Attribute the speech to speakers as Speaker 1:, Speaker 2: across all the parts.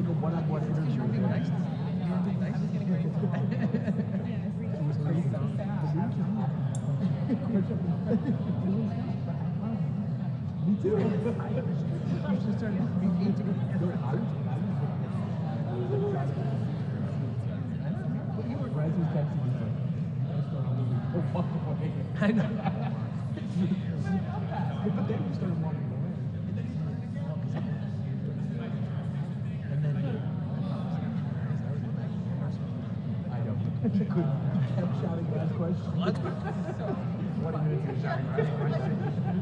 Speaker 1: take a one-on-one interview. You're being nice. You're being nice. It was crazy. Me too. You should start engaging with I know. But then you started walking away. And then I know. He kept shouting last question. What? 20 minutes of shouting last question.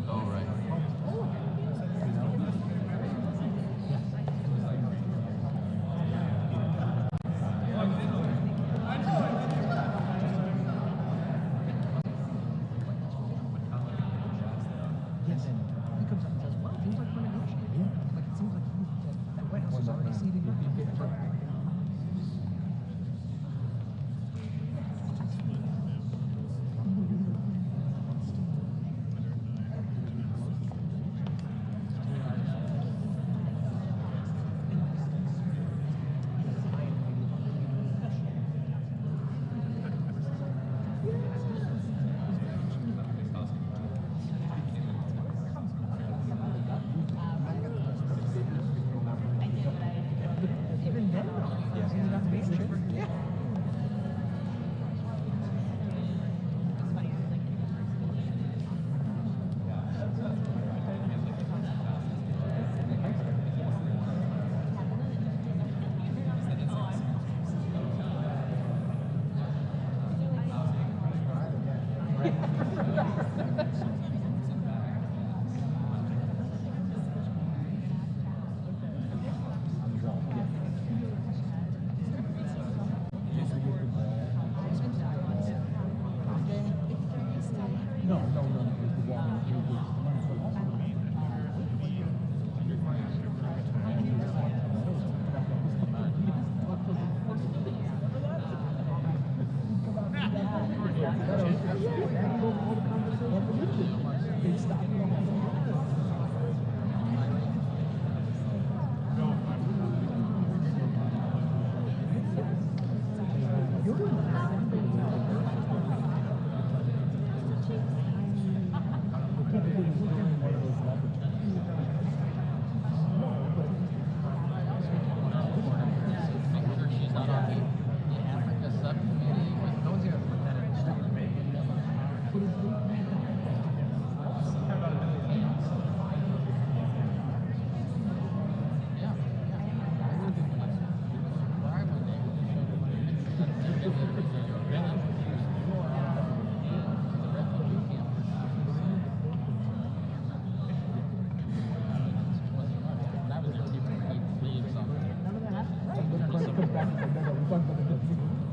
Speaker 2: Oh, right.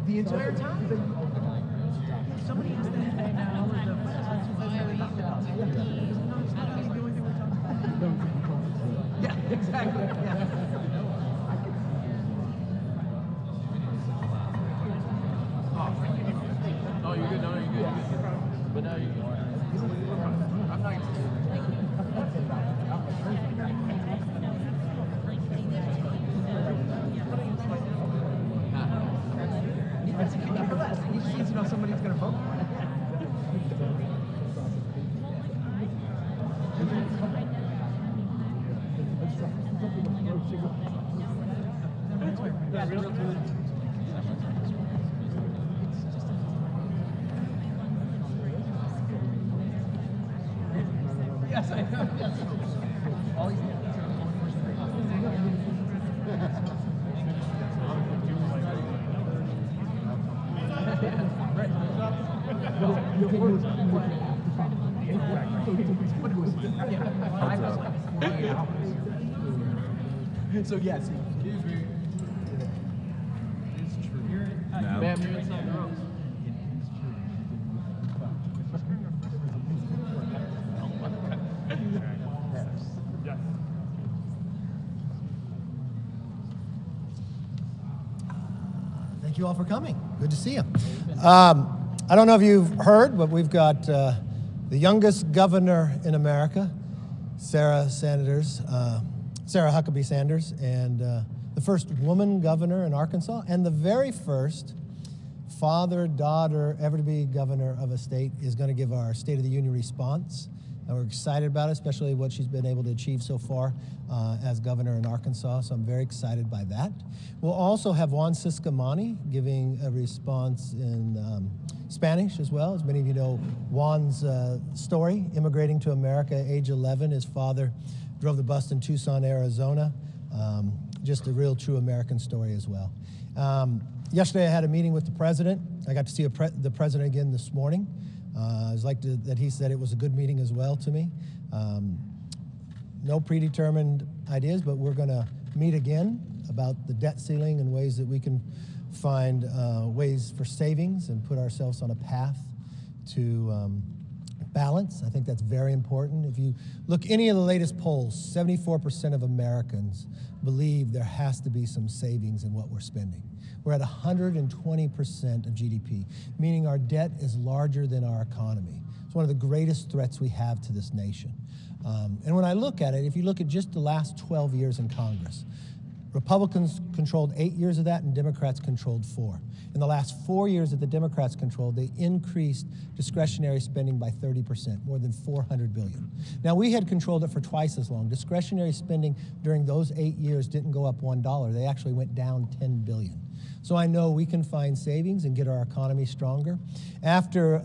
Speaker 1: The entire time? Somebody has to say now the yeah, exactly. Yeah.
Speaker 2: Oh, you're good. No, you're good. But now you're good. I'm not.
Speaker 1: He just needs to know somebody's going to vote. Yes, I know. Yes. All these so yes. Excuse me. It's true. Ma'am, you're inside the ropes.
Speaker 3: Thank you all for coming. Good to see you. I don't know if you've heard, but we've got the youngest governor in America, Sarah Huckabee Sanders, and the first woman governor in Arkansas, and the very first father-daughter ever to be governor of a state is going to give our State of the Union response. And we're excited about it, especially what she's been able to achieve so far as governor in Arkansas, so I'm very excited by that. We'll also have Juan Ciscomani giving a response in Spanish as well. As many of you know, Juan's story, immigrating to America at age 11. His father drove the bus in Tucson, Arizona. Just a real true American story as well. Yesterday I had a meeting with the president. I got to see the president again this morning. I was that he said it was a good meeting as well to me. No predetermined ideas, but we're going to meet again about the debt ceiling and ways that we can find ways for savings and put ourselves on a path to balance. I think that's very important. If you look any of the latest polls, 74% of Americans believe there has to be some savings in what we're spending. We're at 120% of GDP, meaning our debt is larger than our economy. It's one of the greatest threats we have to this nation. And when I look at it, if you look at just the last 12 years in Congress, Republicans controlled 8 years of that and Democrats controlled 4. In the last 4 years that the Democrats controlled, they increased discretionary spending by 30%, more than $400 billion. Now, we had controlled it for twice as long. Discretionary spending during those 8 years didn't go up $1. They actually went down $10 billion. So I know we can find savings and get our economy stronger. After,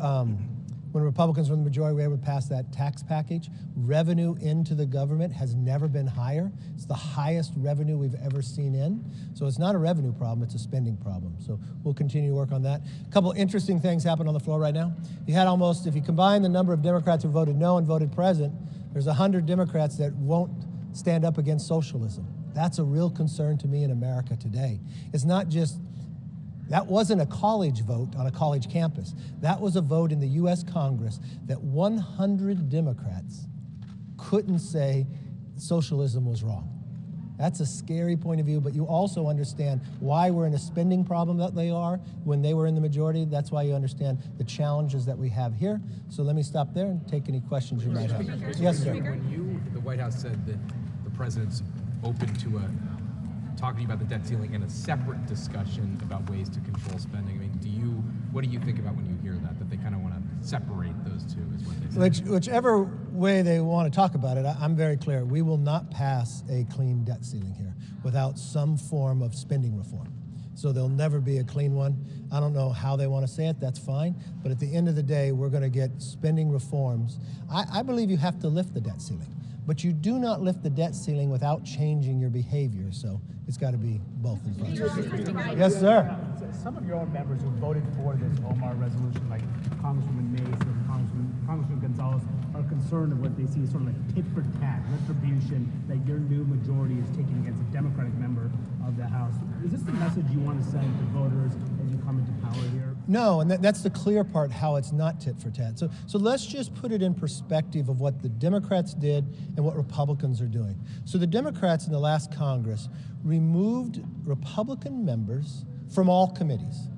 Speaker 3: when Republicans were in the majority, we were able to pass that tax package. Revenue into the government has never been higher. It's the highest revenue we've ever seen in. So it's not a revenue problem, it's a spending problem. So we'll continue to work on that. A couple interesting things happen on the floor right now. If you combine the number of Democrats who voted no and voted present, there's 100 Democrats that won't stand up against socialism. That's a real concern to me in America today. It's not just, that wasn't a college vote on a college campus. That was a vote in the U.S. Congress that 100 Democrats couldn't say socialism was wrong. That's a scary point of view, but you also understand why we're in a spending problem that they are when they were in the majority. That's why you understand the challenges that we have here. So let me stop there and take any questions you might have. Yes, sir.
Speaker 4: When the White House said that the president's open to talking about the debt ceiling and a separate discussion about ways to control spending, I mean, what do you think about when you hear that they kind of want to separate those two, is what they say?
Speaker 3: Whichever way they want to talk about it, I'm very clear. We will not pass a clean debt ceiling here without some form of spending reform. So there'll never be a clean one. I don't know how they want to say it, that's fine. But at the end of the day, we're going to get spending reforms. I believe you have to lift the debt ceiling. But you do not lift the debt ceiling without changing your behavior. So it's got to be both in front. Yes, sir.
Speaker 1: Some of your own members who voted for this Omar resolution, like Congresswoman Mace and Congressman Gonzalez, are concerned of what they see as sort of like tit for tat, retribution that your new majority is taking against a Democratic member of the House. Is this the message you want to send to voters as you come into power here?
Speaker 3: No, and that's the clear part, how it's not tit for tat. So let's just put it in perspective of what the Democrats did and what Republicans are doing. So the Democrats in the last Congress removed Republican members from all committees.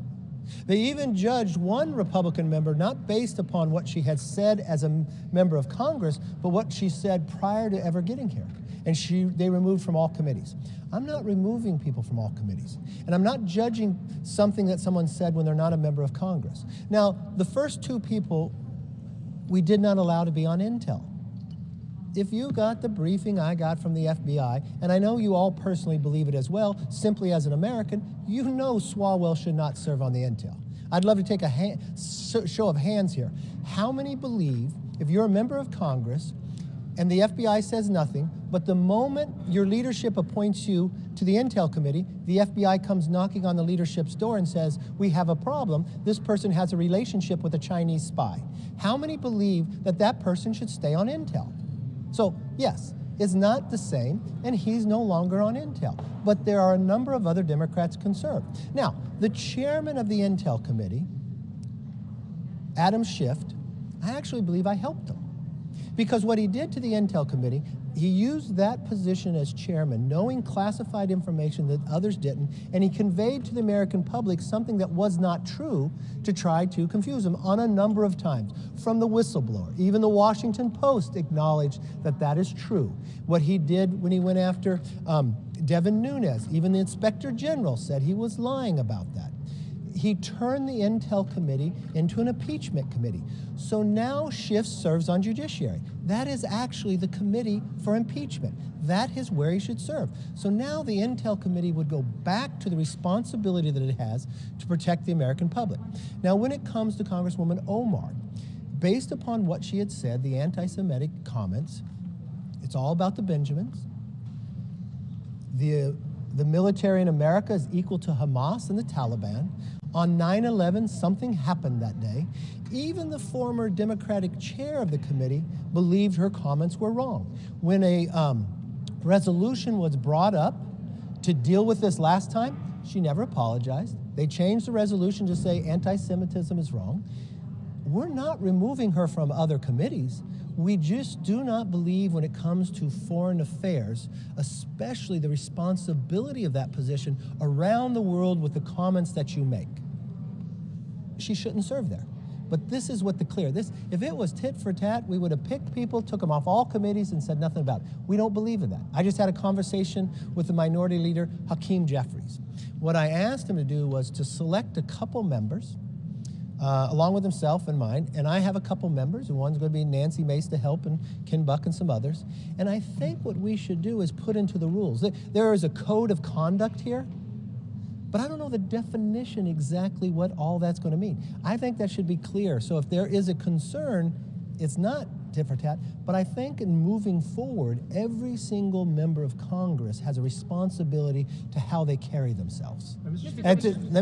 Speaker 3: They even judged one Republican member not based upon what she had said as a member of Congress, but what she said prior to ever getting here. And they removed from all committees. I'm not removing people from all committees. And I'm not judging something that someone said when they're not a member of Congress. Now, the first two people we did not allow to be on Intel. If you got the briefing I got from the FBI, and I know you all personally believe it as well, simply as an American, you know Swalwell should not serve on the Intel. I'd love to take a show of hands here. How many believe, if you're a member of Congress, and the FBI says nothing, but the moment your leadership appoints you to the Intel Committee, the FBI comes knocking on the leadership's door and says, we have a problem, this person has a relationship with a Chinese spy. How many believe that that person should stay on Intel? So, yes, it's not the same, and he's no longer on Intel. But there are a number of other Democrats concerned. Now, the chairman of the Intel Committee, Adam Schiff, I actually believe I helped him. Because what he did to the Intel Committee, he used that position as chairman, knowing classified information that others didn't, and he conveyed to the American public something that was not true to try to confuse them on a number of times. From the whistleblower, even the Washington Post acknowledged that that is true. What he did when he went after Devin Nunes, even the Inspector General said he was lying about that. He turned the Intel Committee into an impeachment committee. So now Schiff serves on Judiciary. That is actually the committee for impeachment. That is where he should serve. So now the Intel Committee would go back to the responsibility that it has to protect the American public. Now, when it comes to Congresswoman Omar, based upon what she had said, the anti-Semitic comments, it's all about the Benjamins. The military in America is equal to Hamas and the Taliban. On 9/11, something happened that day. Even the former Democratic chair of the committee believed her comments were wrong. When a resolution was brought up to deal with this last time, she never apologized. They changed the resolution to say anti-Semitism is wrong. We're not removing her from other committees. We just do not believe when it comes to foreign affairs, especially the responsibility of that position around the world with the comments that you make. She shouldn't serve there. But this is what if it was tit for tat, we would have picked people, took them off all committees and said nothing about it. We don't believe in that. I just had a conversation with the minority leader, Hakeem Jeffries. What I asked him to do was to select a couple members, along with himself and mine, and I have a couple members, and one's going to be Nancy Mace to help, and Ken Buck and some others. And I think what we should do is put into the rules. There is a code of conduct here, but I don't know the definition exactly what all that's going to mean. I think that should be clear. So if there is a concern, it's not tit for tat, but I think in moving forward, every single member of Congress has a responsibility to how they carry themselves. Let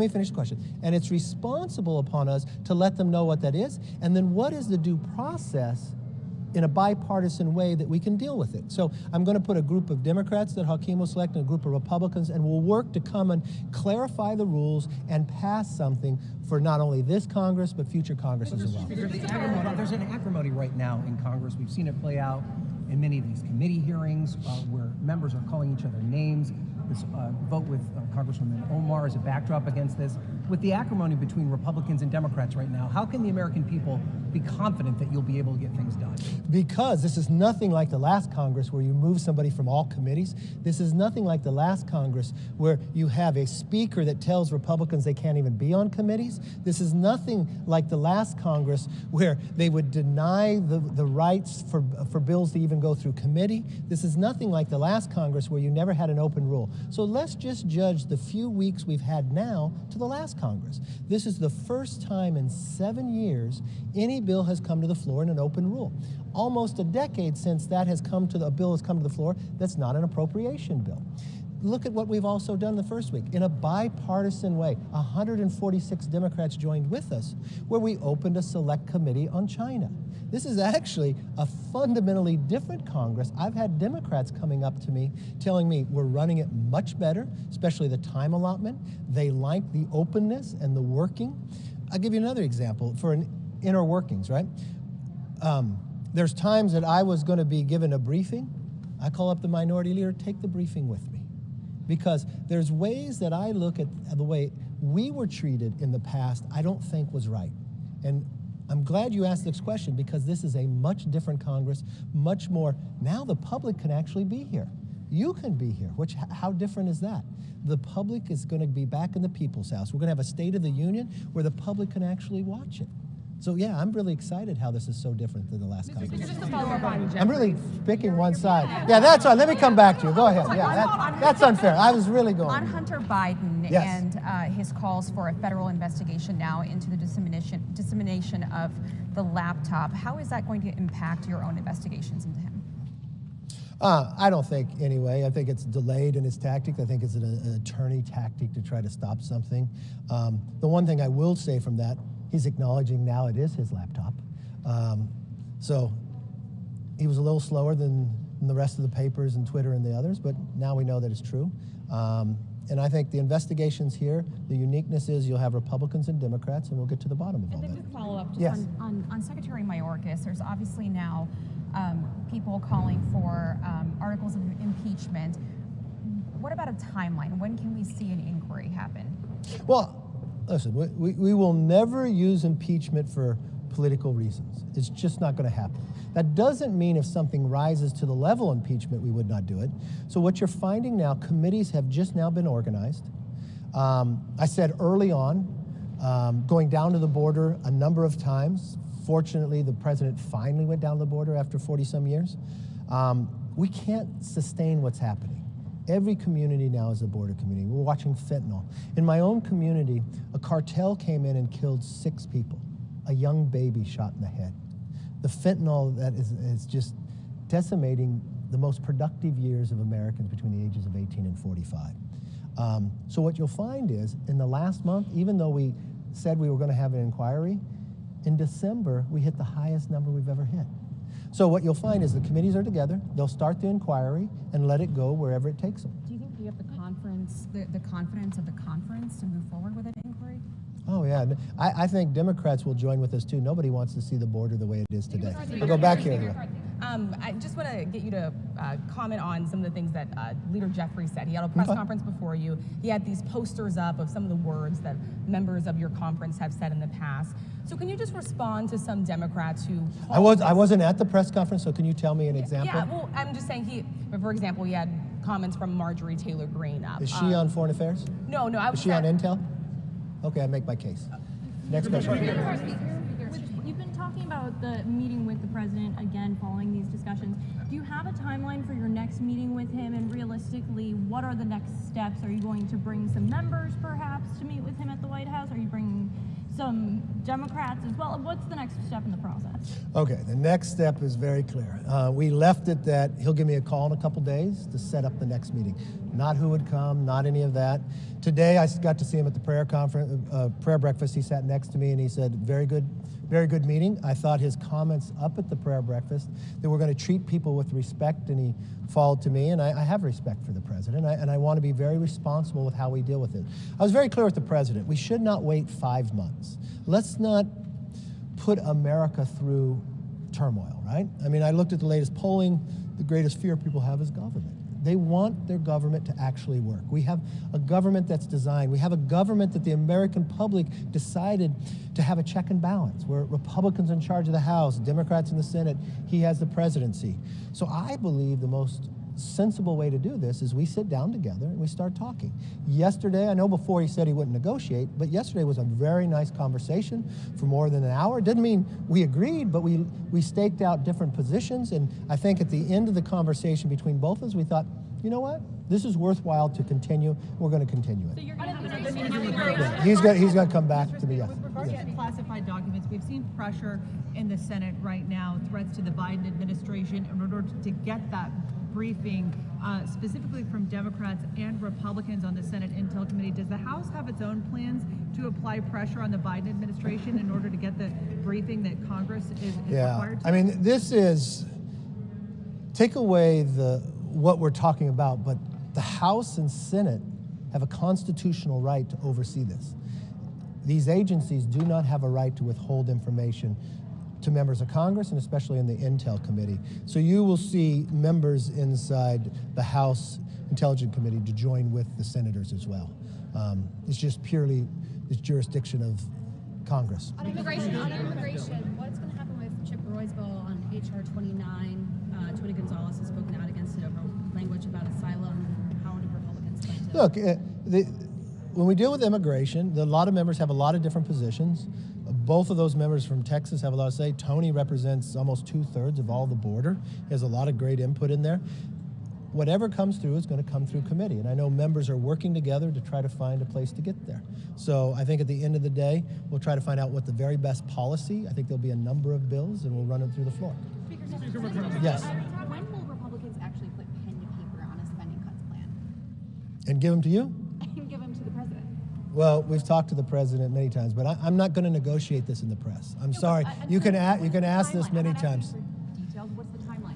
Speaker 3: me finish the question. And it's responsible upon us to let them know what that is, and then what is the due process in a bipartisan way that we can deal with it. So I'm going to put a group of Democrats that Hakeem will select and a group of Republicans, and we'll work to come and clarify the rules and pass something for not only this Congress, but future Congresses as well.
Speaker 5: There's an acrimony right now in Congress. We've seen it play out in many of these committee hearings where members are calling each other names. This vote with Congresswoman Omar is a backdrop against this. With the acrimony between Republicans and Democrats right now, how can the American people be confident that you'll be able to get things done?
Speaker 3: Because this is nothing like the last Congress where you move somebody from all committees. This is nothing like the last Congress where you have a speaker that tells Republicans they can't even be on committees. This is nothing like the last Congress where they would deny the rights for bills to even go through committee. This is nothing like the last Congress where you never had an open rule. So let's just judge the few weeks we've had now to the last Congress. This is the first time in 7 years any bill has come to the floor in an open rule. Almost a decade since that has come to a bill has come to the floor that's not an appropriation bill. Look at what we've also done the first week in a bipartisan way. 146 Democrats joined with us where we opened a select committee on China. This is actually a fundamentally different Congress. I've had Democrats coming up to me telling me we're running it much better, especially the time allotment. They like the openness and the working. I'll give you another example for an inner workings, right? There's times that I was going to be given a briefing. I call up the minority leader, take the briefing with me. Because there's ways that I look at the way we were treated in the past I don't think was right. And I'm glad you asked this question because this is a much different Congress, much more. Now the public can actually be here. You can be here, how different is that? The public is going to be back in the People's House. We're going to have a State of the Union where the public can actually watch it. So yeah, I'm really excited how this is so different than the last Congress.
Speaker 6: Just to follow up on Jeffries.
Speaker 3: I'm really picking one side. Yeah, that's all. Let me come back to you. Go ahead. Yeah, that's unfair. I was really going.
Speaker 6: On Hunter Biden
Speaker 3: Yes.
Speaker 6: and his calls for a federal investigation now into the dissemination of the laptop, how is that going to impact your own investigations into him?
Speaker 3: I don't think anyway. I think it's delayed in its tactic. I think it's an attorney tactic to try to stop something. The one thing I will say from that, he's acknowledging now it is his laptop. So he was a little slower than the rest of the papers and Twitter and the others, but now we know that it's true. And I think the investigations here, the uniqueness is you'll have Republicans and Democrats, and we'll get to the bottom of all
Speaker 6: And then
Speaker 3: that.
Speaker 6: to follow up, just
Speaker 3: Yes.
Speaker 6: on Secretary Mayorkas, there's obviously now people calling for articles of impeachment. What about a timeline? When can we see an inquiry happen?
Speaker 3: Well, listen, we will never use impeachment for political reasons. It's just not going to happen. That doesn't mean if something rises to the level of impeachment, we would not do it. So what you're finding now, committees have just now been organized. I said early on, going down to the border a number of times. Fortunately, the president finally went down to the border after 40-some years. We can't sustain what's happening. Every community now is a border community. We're watching fentanyl. In my own community, a cartel came in and killed 6 people. A young baby shot in the head. The fentanyl that is just decimating the most productive years of Americans between the ages of 18 and 45. So what you'll find is, in the last month, even though we said we were going to have an inquiry, in December, we hit the highest number we've ever hit. So what you'll find is the committees are together, they'll start the inquiry and let it go wherever it takes them.
Speaker 6: Do you think you have the confidence of the conference to move forward with an inquiry?
Speaker 3: Oh yeah, I think Democrats will join with us too. Nobody wants to see the border the way it is today. We'll go back here.
Speaker 7: I just want to get you to comment on some of the things that Leader Jeffrey said. He had a press conference before you. He had these posters up of some of the words that members of your conference have said in the past. So can you just respond to some Democrats who...
Speaker 3: I wasn't at the press conference, so can you tell me an example?
Speaker 7: Yeah, well, I'm just saying for example, he had comments from Marjorie Taylor Greene up.
Speaker 3: Is she on Foreign Affairs?
Speaker 7: No, I was...
Speaker 3: Is she on Intel? Okay, I make my case. Next question.
Speaker 8: You've been talking about the meeting with the president again following these discussions. Do you have a timeline for your next meeting with him, and realistically, what are the next steps? Are you going to bring some members perhaps to meet with him at the White House? Are you bringing some Democrats as well? What's the next step in the process? Okay,
Speaker 3: the next step is very clear. We left it that he'll give me a call in a couple days to set up the next meeting. Not who would come, not any of that. Today I got to see him at the prayer breakfast. He sat next to me and he said, very good meeting. I thought his comments up at the prayer breakfast, that we're going to treat people with respect, and he followed to me, and I have respect for the president, and I want to be very responsible with how we deal with it. I was very clear with the president. We should not wait 5 months. Let's not put America through turmoil, right? I mean, I looked at the latest polling. The greatest fear people have is government. They want their government to actually work. We have a government that's designed. We have a government that the American public decided to have a check and balance, where Republicans in charge of the House, Democrats in the Senate, he has the presidency. So I believe the most sensible way to do this is we sit down together and we start talking. Yesterday, I know before he said he wouldn't negotiate, but yesterday was a very nice conversation for more than an hour. Didn't mean we agreed, but we staked out different positions, and I think at the end of the conversation between both of us, we thought, you know what? This is worthwhile to continue. We're going to continue it.
Speaker 8: So you're going to have another meeting?
Speaker 3: He's going to come back to me, yes.
Speaker 9: With regards to classified documents, we've seen pressure in the Senate right now, threats to the Biden administration in order to get that briefing, specifically from Democrats and Republicans on the Senate Intel Committee. Does the House have its own plans to apply pressure on the Biden administration in order to get the briefing that Congress is required to?
Speaker 3: I mean, this is, take away what we're talking about, but the House and Senate have a constitutional right to oversee this. These agencies do not have a right to withhold information to members of Congress, and especially in the Intel Committee. So you will see members inside the House Intelligence Committee to join with the senators as well. It's just purely the jurisdiction of Congress.
Speaker 10: On immigration, what's going to happen with Chip Roy's bill on H.R. 29? Tony Gonzalez has spoken out against it over language about asylum. How do Republicans plan to...
Speaker 3: Look, when we deal with immigration, a lot of members have a lot of different positions. Both of those members from Texas have a lot to say. Tony represents almost 2/3 of all the border. He has a lot of great input in there. Whatever comes through is going to come through committee, and I know members are working together to try to find a place to get there. So I think at the end of the day, we'll try to find out what the very best policy. I think there'll be a number of bills, and we'll run them through the floor. Yes.
Speaker 10: When will Republicans actually put pen to paper on a spending cuts plan?
Speaker 3: And give them to you?
Speaker 10: And give them to the president?
Speaker 3: Well, we've talked to the president many times, but I'm not going to negotiate this in the press. I'm sorry. You can ask this many times.
Speaker 10: Details. What's the timeline?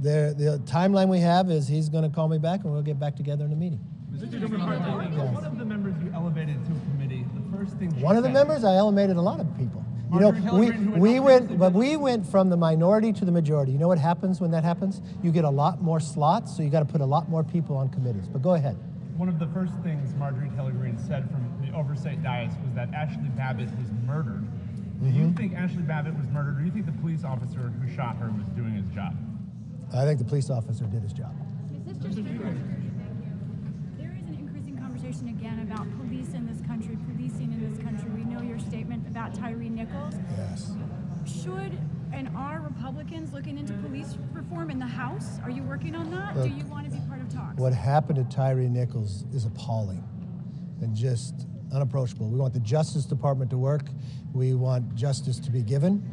Speaker 3: The timeline we have is he's going to call me back, and we'll get back together in a meeting.
Speaker 1: One of the members you elevated to a committee, the first thing
Speaker 3: One of the members, I elevated a lot of people. You know, we went from the minority to the majority. You know what happens when that happens? You get a lot more slots, so you got to put a lot more people on committees. But go ahead.
Speaker 11: One of the first things Marjorie Taylor Greene said from the oversight dais was that Ashley Babbitt was murdered. Do you think Ashley Babbitt was murdered, or do you think the police officer who shot her was doing his job?
Speaker 3: I think the police officer did his job.
Speaker 12: There is an increasing conversation again about police in this country, policing in this country. We know your statement about Tyre Nichols.
Speaker 3: Yes.
Speaker 12: Should and are Republicans looking into police reform in the House? Are you working on that?
Speaker 3: Look,
Speaker 12: do you want to be part of talks?
Speaker 3: What happened to Tyre Nichols is appalling and just unapproachable. We want the Justice Department to work. We want justice to be given.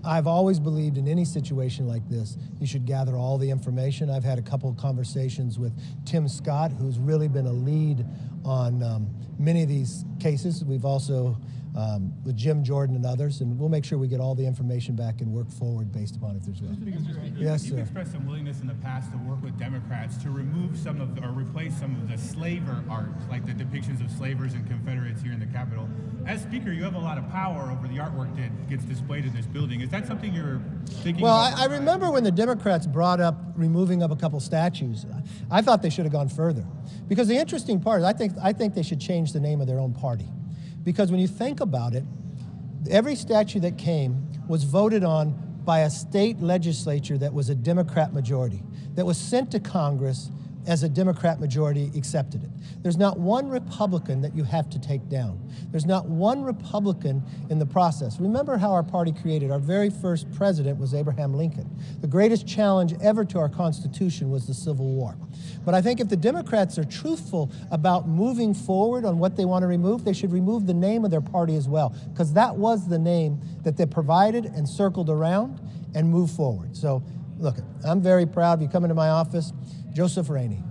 Speaker 3: I've always believed in any situation like this, you should gather all the information. I've had a couple of conversations with Tim Scott, who's really been a lead on many of these cases. We've also, with Jim Jordan and others, and we'll make sure we get all the information back and work forward based upon if there's one. Yes, sir.
Speaker 13: You've expressed some willingness in the past to work with Democrats to remove some of, or replace some of the slaver art, like the depictions of slavers and Confederates here in the Capitol. As Speaker, you have a lot of power over the artwork that gets displayed in this building. Is that something you're thinking about?
Speaker 3: Well, I remember when the Democrats brought up removing of a couple statues. I thought they should have gone further. Because the interesting part is I think they should change the name of their own party. Because when you think about it, every statue that came was voted on by a state legislature that was a Democrat majority, that was sent to Congress as a Democrat majority accepted it. There's not one Republican that you have to take down. There's not one Republican in the process. Remember how our party created. Our very first president was Abraham Lincoln. The greatest challenge ever to our Constitution was the Civil War. But I think if the Democrats are truthful about moving forward on what they want to remove, they should remove the name of their party as well, because that was the name that they provided and circled around and moved forward. So, look, I'm very proud. You come into my office, Joseph Rainey,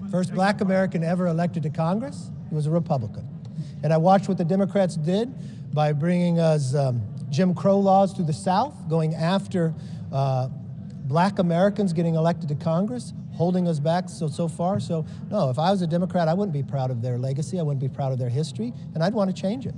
Speaker 3: first black American ever elected to Congress. He was a Republican. And I watched what the Democrats did by bringing us Jim Crow laws through the South, going after black Americans getting elected to Congress, holding us back so far. So, no, if I was a Democrat, I wouldn't be proud of their legacy. I wouldn't be proud of their history, and I'd want to change it.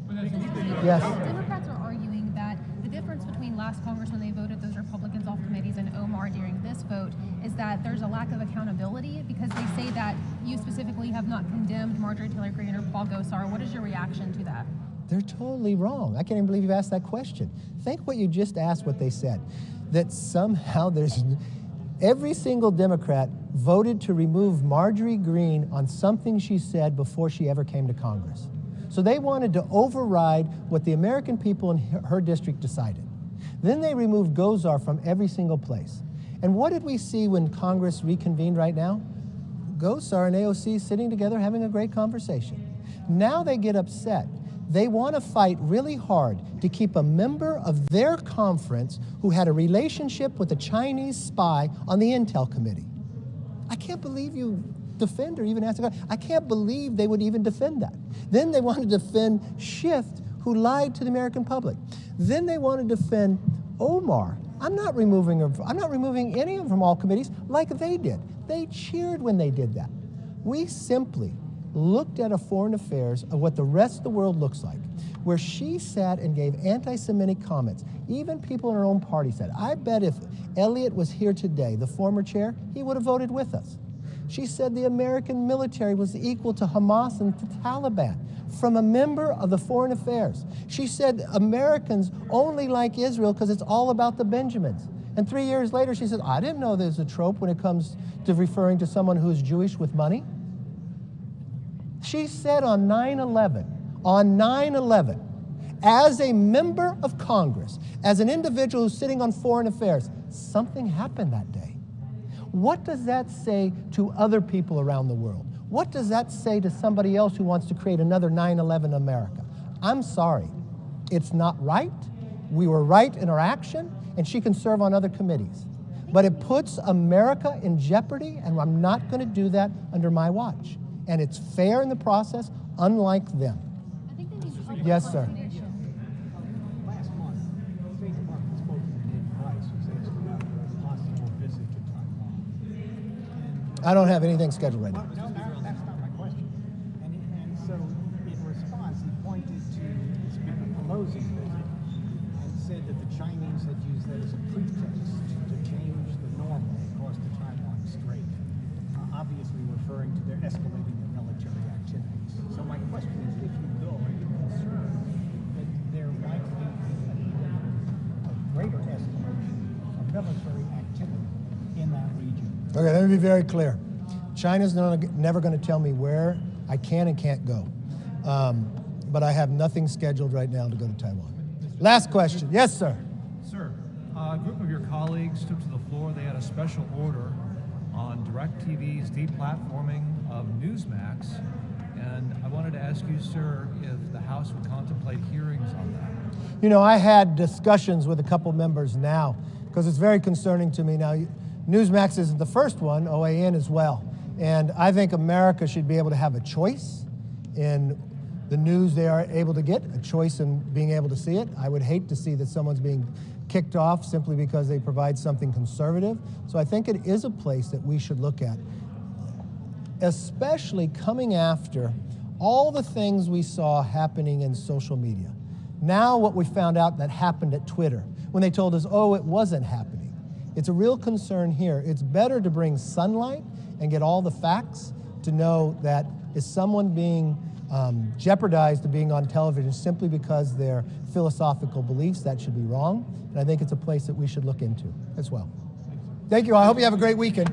Speaker 3: Yes?
Speaker 6: Democrats are arguing that the difference between last Congress when they voted those Republicans off committees and Omar during this vote is that there's a lack of accountability because they say that you specifically have not condemned Marjorie Taylor Greene or Paul Gosar. What is your reaction to that?
Speaker 3: They're totally wrong. I can't even believe you've asked that question. Think what you just asked, what they said. That somehow there's... Every single Democrat voted to remove Marjorie Greene on something she said before she ever came to Congress. So they wanted to override what the American people in her district decided. Then they removed Gosar from every single place. And what did we see when Congress reconvened right now? Gosar and AOC sitting together having a great conversation. Now they get upset. They want to fight really hard to keep a member of their conference who had a relationship with a Chinese spy on the Intel Committee. I can't believe you defend or even ask a question. I can't believe they would even defend that. Then they want to defend Schiff, who lied to the American public. Then they want to defend Omar. I'm not removing any of them from all committees like they did. They cheered when they did that. We simply looked at a foreign affairs of what the rest of the world looks like, where she sat and gave anti-Semitic comments. Even people in her own party said, I bet if Elliott was here today, the former chair, he would have voted with us. She said the American military was equal to Hamas and to Taliban, from a member of the Foreign Affairs. She said Americans only like Israel because it's all about the Benjamins. And 3 years later, she said, I didn't know there's a trope when it comes to referring to someone who's Jewish with money. She said on 9/11, as a member of Congress, as an individual who's sitting on foreign affairs, something happened that day. What does that say to other people around the world? What does that say to somebody else who wants to create another 9/11 America? I'm sorry, it's not right. We were right in our action, and she can serve on other committees. But it puts America in jeopardy, and I'm not going to do that under my watch. And it's fair in the process, unlike them. Yes, sir.
Speaker 1: Last month, the State Department spokesman Ned Price was asked about a possible visit to Taiwan.
Speaker 3: I don't have anything scheduled right now.
Speaker 1: No, that's not my question. And so, in response, he pointed to Speaker Pelosi's visit
Speaker 3: Okay, let me be very clear. China's never going to tell me where I can and can't go. But I have nothing scheduled right now to go to Taiwan. Last question. Yes, sir.
Speaker 14: Sir, a group of your colleagues took to the floor. They had a special order on DirecTV's deplatforming of Newsmax. And I wanted to ask you, sir, if the House would contemplate hearings on that.
Speaker 3: You know, I had discussions with a couple members now, because it's very concerning to me now. Newsmax isn't the first one, OAN as well. And I think America should be able to have a choice in the news they are able to get, a choice in being able to see it. I would hate to see that someone's being kicked off simply because they provide something conservative. So I think it is a place that we should look at, especially coming after all the things we saw happening in social media. Now what we found out that happened at Twitter, when they told us, oh, it wasn't happening. It's a real concern here. It's better to bring sunlight and get all the facts to know that is someone being jeopardized to being on television simply because their philosophical beliefs. That should be wrong. And I think it's a place that we should look into as well. Thank you. I hope you have a great weekend.